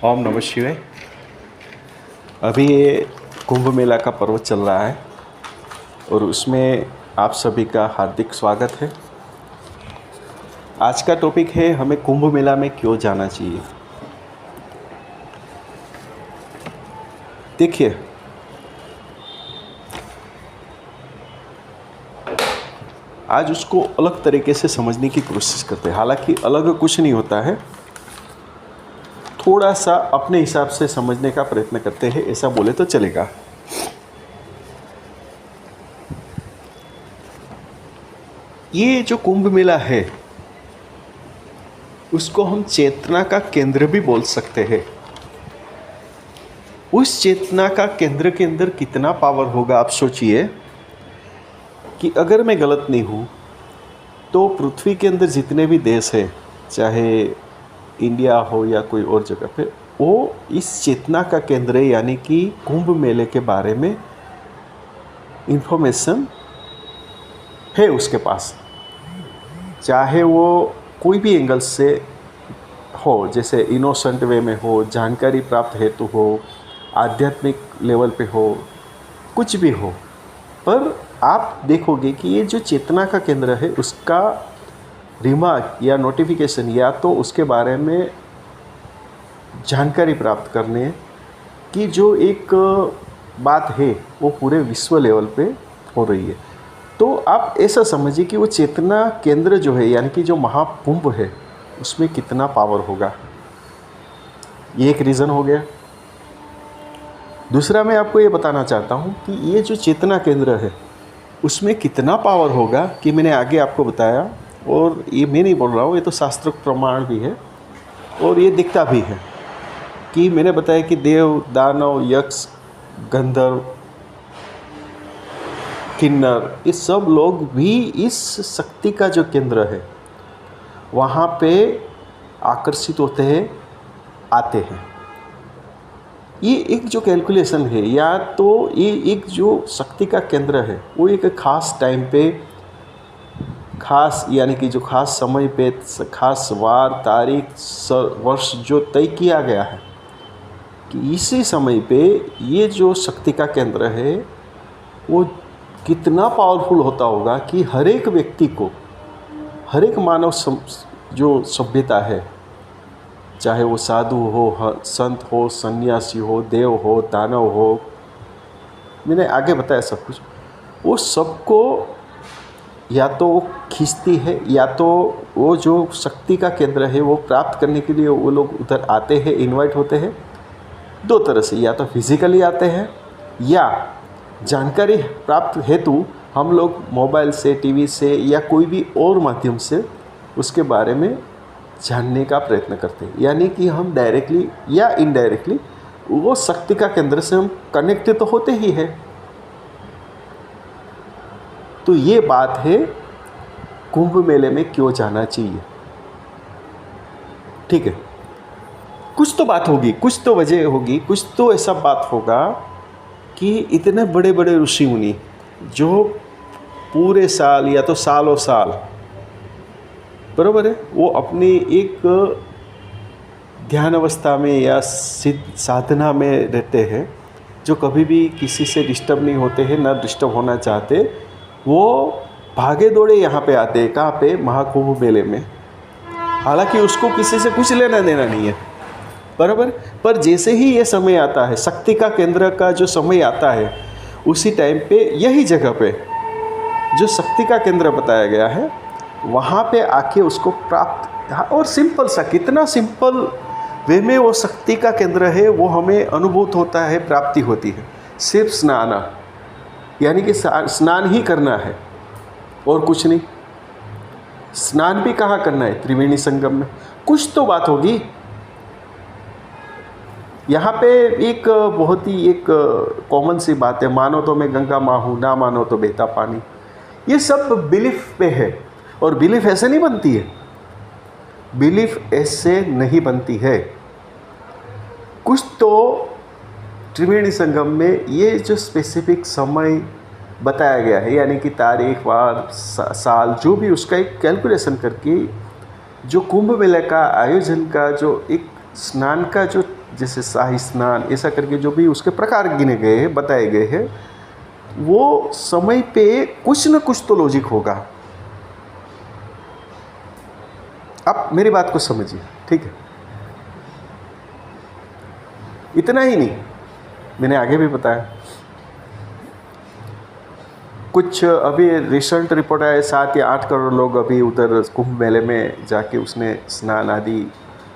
ओम नमः शिवाय। अभी ये कुंभ मेला का पर्व चल रहा है और उसमें आप सभी का हार्दिक स्वागत है। आज का टॉपिक है हमें कुंभ मेला में क्यों जाना चाहिए। देखिए, आज उसको अलग तरीके से समझने की कोशिश करते हैं। हालांकि अलग कुछ नहीं होता है, थोड़ा सा अपने हिसाब से समझने का प्रयत्न करते हैं, ऐसा बोले तो चलेगा। ये जो कुंभ मेला है उसको हम चेतना का केंद्र भी बोल सकते हैं। उस चेतना का केंद्र के अंदर कितना पावर होगा, आप सोचिए कि अगर मैं गलत नहीं हूँ तो पृथ्वी के अंदर जितने भी देश हैं, चाहे इंडिया हो या कोई और जगह पे, वो इस चेतना का केंद्र है, यानी कि कुंभ मेले के बारे में इंफॉर्मेशन है उसके पास। चाहे वो कोई भी एंगल से हो, जैसे इनोसेंट वे में हो, जानकारी प्राप्त हेतु हो, आध्यात्मिक लेवल पे हो, कुछ भी हो, पर आप देखोगे कि ये जो चेतना का केंद्र है उसका रिमार्क या नोटिफिकेशन या तो उसके बारे में जानकारी प्राप्त करने की जो एक बात है वो पूरे विश्व लेवल पे हो रही है। तो आप ऐसा समझिए कि वो चेतना केंद्र जो है, यानी कि जो महाकुंभ है, उसमें कितना पावर होगा। ये एक रीज़न हो गया। दूसरा, मैं आपको ये बताना चाहता हूँ कि ये जो चेतना केंद्र है उसमें कितना पावर होगा कि मैंने आगे आपको बताया, और ये मैं नहीं बोल रहा हूँ, ये तो शास्त्र प्रमाण भी है और ये दिखता भी है कि मैंने बताया कि देव, दानव, यक्ष, गंधर्व, किन्नर, ये सब लोग भी इस शक्ति का जो केंद्र है वहाँ पे आकर्षित होते हैं, आते हैं। ये एक जो कैलकुलेशन है, या तो ये एक जो शक्ति का केंद्र है वो एक खास टाइम पे, खास यानी कि जो खास समय पे, खास वार, तारीख, वर्ष जो तय किया गया है कि इसी समय पे ये जो शक्ति का केंद्र है वो कितना पावरफुल होता होगा कि हर एक व्यक्ति को, हर एक मानव जो सभ्यता है, चाहे वो साधु हो, संत हो, सन्यासी हो, देव हो, दानव हो, मैंने आगे बताया सब कुछ, वो सबको या तो खींचती है, या तो वो जो शक्ति का केंद्र है वो प्राप्त करने के लिए वो लोग उधर आते हैं, इनवाइट होते हैं। दो तरह से, या तो फिजिकली आते हैं या जानकारी प्राप्त हेतु हम लोग मोबाइल से, टीवी से या कोई भी और माध्यम से उसके बारे में जानने का प्रयत्न करते हैं। यानी कि हम डायरेक्टली या इनडायरेक्टली वो शक्ति का केंद्र से हम कनेक्ट तो होते ही है। तो ये बात है कुंभ मेले में क्यों जाना चाहिए। ठीक है, कुछ तो बात होगी, कुछ तो वजह होगी, कुछ तो ऐसा बात होगा कि इतने बड़े बड़े ऋषि मुनि जो पूरे साल या तो सालों साल, बराबर है, वो अपनी एक ध्यान अवस्था में या साधना में रहते हैं, जो कभी भी किसी से डिस्टर्ब नहीं होते हैं, ना डिस्टर्ब होना चाहते, वो भागे दौड़े यहाँ पे आते हैं। कहाँ पे? महाकुंभ मेले में। हालांकि उसको किसी से कुछ लेना देना नहीं है, बराबर। पर जैसे ही ये समय आता है, शक्ति का केंद्र का जो समय आता है, उसी टाइम पे यही जगह पे जो शक्ति का केंद्र बताया गया है वहाँ पे आके उसको प्राप्त, और सिंपल सा, कितना सिंपल वे में वो शक्ति का केंद्र है वो हमें अनुभूत होता है, प्राप्ति होती है। सिर्फ स्नान, यानी कि स्नान ही करना है और कुछ नहीं। स्नान भी कहाँ करना है? त्रिवेणी संगम में। कुछ तो बात होगी यहाँ पे। एक बहुत ही एक कॉमन सी बात है, मानो तो मैं गंगा माँ हूँ, ना मानो तो बहता पानी। ये सब बिलीफ पे है, और बिलीफ ऐसे नहीं बनती है, बिलीफ ऐसे नहीं बनती है। कुछ तो त्रिवेणी संगम में ये जो स्पेसिफिक समय बताया गया है, यानी कि तारीख, वार, साल, जो भी उसका एक कैलकुलेशन करके जो कुंभ मेले का आयोजन का जो एक स्नान का जो जैसे शाही स्नान ऐसा करके जो भी उसके प्रकार गिने गए हैं, बताए गए हैं, वो समय पे कुछ न कुछ तो लॉजिक होगा। आप मेरी बात को समझिए, ठीक है? इतना ही नहीं, मैंने आगे भी बताया, कुछ अभी रिसेंट रिपोर्ट आया 7 या 8 करोड़ लोग अभी उधर कुंभ मेले में जाके उसने स्नान आदि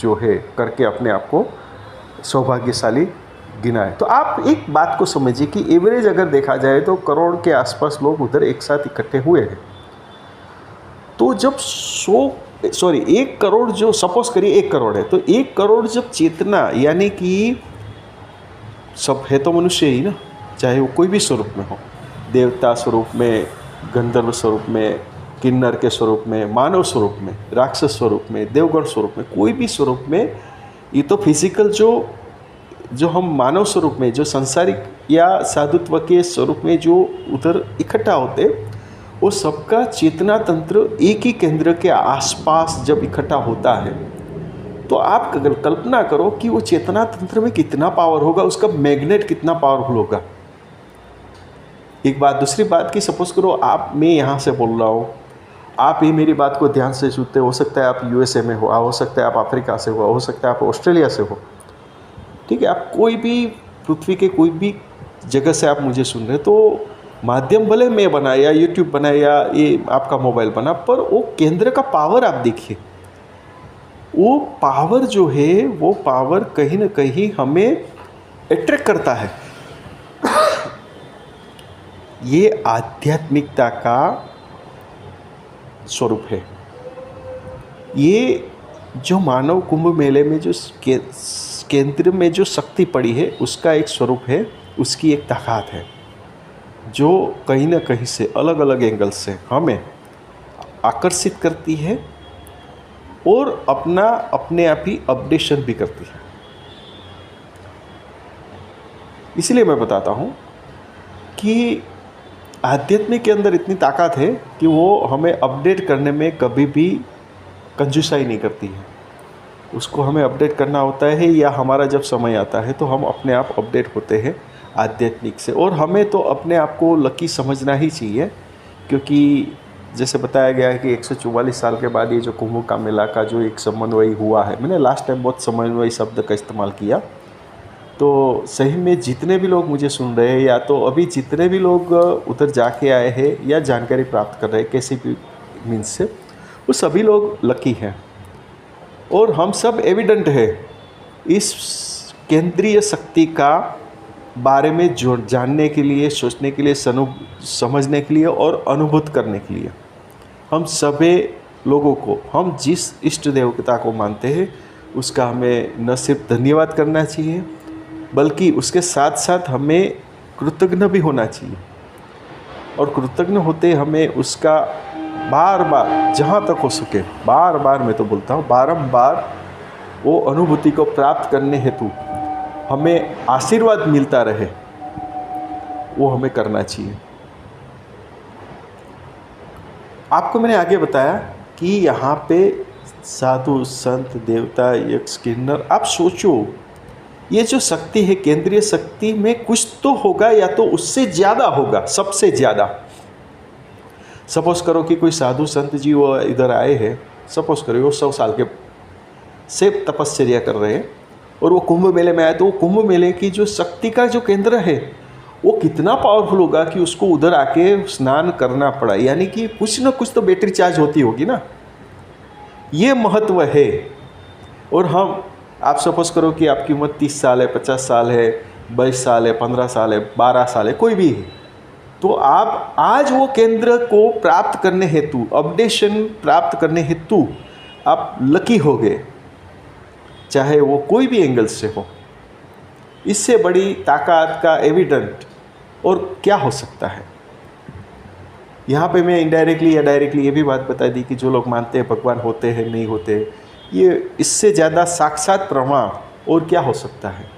जो है करके अपने आप को सौभाग्यशाली गिना है। तो आप एक बात को समझिए कि एवरेज अगर देखा जाए तो करोड़ के आसपास लोग उधर एक साथ इकट्ठे हुए हैं। तो जब 1 करोड़ जो सपोज करिए 1 करोड़ है, तो 1 करोड़ जब चेतना, यानी कि सब है तो मनुष्य ही ना, चाहे वो कोई भी स्वरूप में हो, देवता स्वरूप में, गंधर्व स्वरूप में, किन्नर के स्वरूप में, मानव स्वरूप में, राक्षस स्वरूप में, देवगण स्वरूप में, कोई भी स्वरूप में, ये तो फिजिकल जो हम मानव स्वरूप में, जो संसारिक या साधुत्व के स्वरूप में जो उधर इकट्ठा होते, वो सबका चेतना तंत्र एक ही केंद्र के आसपास जब इकट्ठा होता है, तो आप अगर कल्पना करो कि वो चेतना तंत्र में कितना पावर होगा, उसका मैग्नेट कितना पावरफुल होगा। एक बात, दूसरी बात कि सपोज करो मैं यहाँ से बोल रहा हूँ, आप ये मेरी बात को ध्यान से सुनते, हो सकता है आप यूएसए में हो सकता है आप अफ्रीका से हो सकता है आप ऑस्ट्रेलिया से हो, ठीक है? आप कोई भी पृथ्वी के कोई भी जगह से आप मुझे सुन रहे, तो माध्यम भले मैं बना या यूट्यूब बना या ये आपका मोबाइल बना, पर वो केंद्र का पावर आप देखिए, वो पावर जो है, वो पावर कहीं ना कहीं हमें अट्रैक्ट करता है। ये आध्यात्मिकता का स्वरूप है। ये जो मानव कुंभ मेले में जो केंद्र में जो शक्ति पड़ी है, उसका एक स्वरूप है, उसकी एक ताकत है, जो कहीं ना कहीं से अलग अलग एंगल से हमें आकर्षित करती है और अपने आप ही अपडेशन भी करती है। इसलिए मैं बताता हूँ कि आध्यात्मिक के अंदर इतनी ताकत है कि वो हमें अपडेट करने में कभी भी कंजूसाई नहीं करती है। उसको हमें अपडेट करना होता है, या हमारा जब समय आता है तो हम अपने आप अपडेट होते हैं आध्यात्मिक से। और हमें तो अपने आप को लकी समझना ही चाहिए, क्योंकि जैसे बताया गया है कि 144 साल के बाद ये जो कुंभ का मेला का जो एक समन्वय हुआ है, मैंने लास्ट टाइम बहुत समन्वय शब्द का इस्तेमाल किया, तो सही में जितने भी लोग मुझे सुन रहे हैं, या तो अभी जितने भी लोग उधर जाके आए हैं या जानकारी प्राप्त कर रहे हैं कैसे भी मीन्स से, वो सभी लोग लकी हैं। और हम सब एविडेंट है इस केंद्रीय शक्ति का बारे में जो जानने के लिए, सोचने के लिए, समझने के लिए और अनुभूत करने के लिए। हम सभी लोगों को, हम जिस इष्ट देवता को मानते हैं, उसका हमें न सिर्फ धन्यवाद करना चाहिए, बल्कि उसके साथ साथ हमें कृतज्ञ भी होना चाहिए। और कृतज्ञ होते हमें उसका बार बार, जहाँ तक हो सके, बार बार मैं तो बोलता हूँ बारंबार, वो अनुभूति को प्राप्त करने हेतु हमें आशीर्वाद मिलता रहे, वो हमें करना चाहिए। आपको मैंने आगे बताया कि यहाँ पे साधु संत देवता यक्ष किन्नर, आप सोचो ये जो शक्ति है, केंद्रीय शक्ति में कुछ तो होगा, या तो उससे ज़्यादा होगा, सबसे ज़्यादा। सपोज करो कि कोई साधु संत जी वो इधर आए हैं, सपोज करो वो 100 साल के से तपस्या कर रहे हैं, और वो कुंभ मेले में आए, तो वो कुंभ मेले की जो शक्ति का जो केंद्र है, वो कितना पावरफुल होगा कि उसको उधर आके स्नान करना पड़ा। यानी कि कुछ ना कुछ तो बैटरी चार्ज होती होगी ना, ये महत्व है। और हम, आप सपोज करो कि आपकी उम्र 30 साल है, 50 साल है, 22 साल है, 15 साल है, 12 साल है, कोई भी है, तो आप आज वो केंद्र को प्राप्त करने हेतु, अपडेशन प्राप्त करने हेतु आप लकी हो गए, चाहे वो कोई भी एंगल से हो। इससे बड़ी ताकत का एविडेंट और क्या हो सकता है। यहाँ पे मैं इनडायरेक्टली या डायरेक्टली ये भी बात बता दी कि जो लोग मानते हैं भगवान होते हैं, नहीं होते, ये इससे ज़्यादा साक्षात प्रमाण और क्या हो सकता है।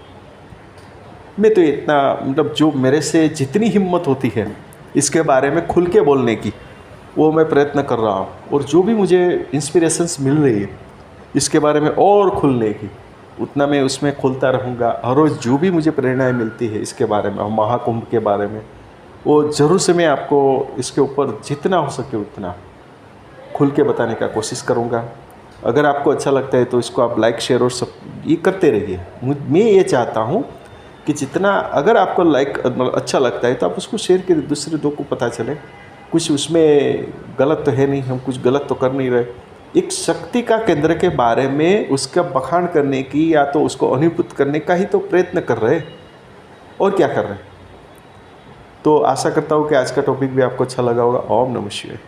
मैं तो इतना, मतलब जो मेरे से जितनी हिम्मत होती है इसके बारे में खुल के बोलने की, वो मैं प्रयत्न कर रहा हूँ। और जो भी मुझे इंस्पिरेशंस मिल रही है इसके बारे में और खुलने की, उतना मैं उसमें खोलता रहूँगा। हर रोज़ जो भी मुझे प्रेरणाएँ मिलती है इसके बारे में, महाकुंभ के बारे में, वो ज़रूर से मैं आपको इसके ऊपर जितना हो सके उतना खुल के बताने का कोशिश करूँगा। अगर आपको अच्छा लगता है तो इसको आप लाइक, शेयर और सब ये करते रहिए। मैं ये चाहता हूँ कि जितना अगर आपको लाइक मतलब अच्छा लगता है तो आप उसको शेयर करिए, दूसरे दो को पता चले। कुछ उसमें गलत तो है नहीं, हम कुछ गलत तो कर नहीं रहे। एक शक्ति का केंद्र के बारे में उसका बखान करने की या तो उसको अभिभूत करने का ही तो प्रयत्न कर रहे हैं, और क्या कर रहे हैं। तो आशा करता हूँ कि आज का टॉपिक भी आपको अच्छा लगा होगा। ओम नमः शिवाय।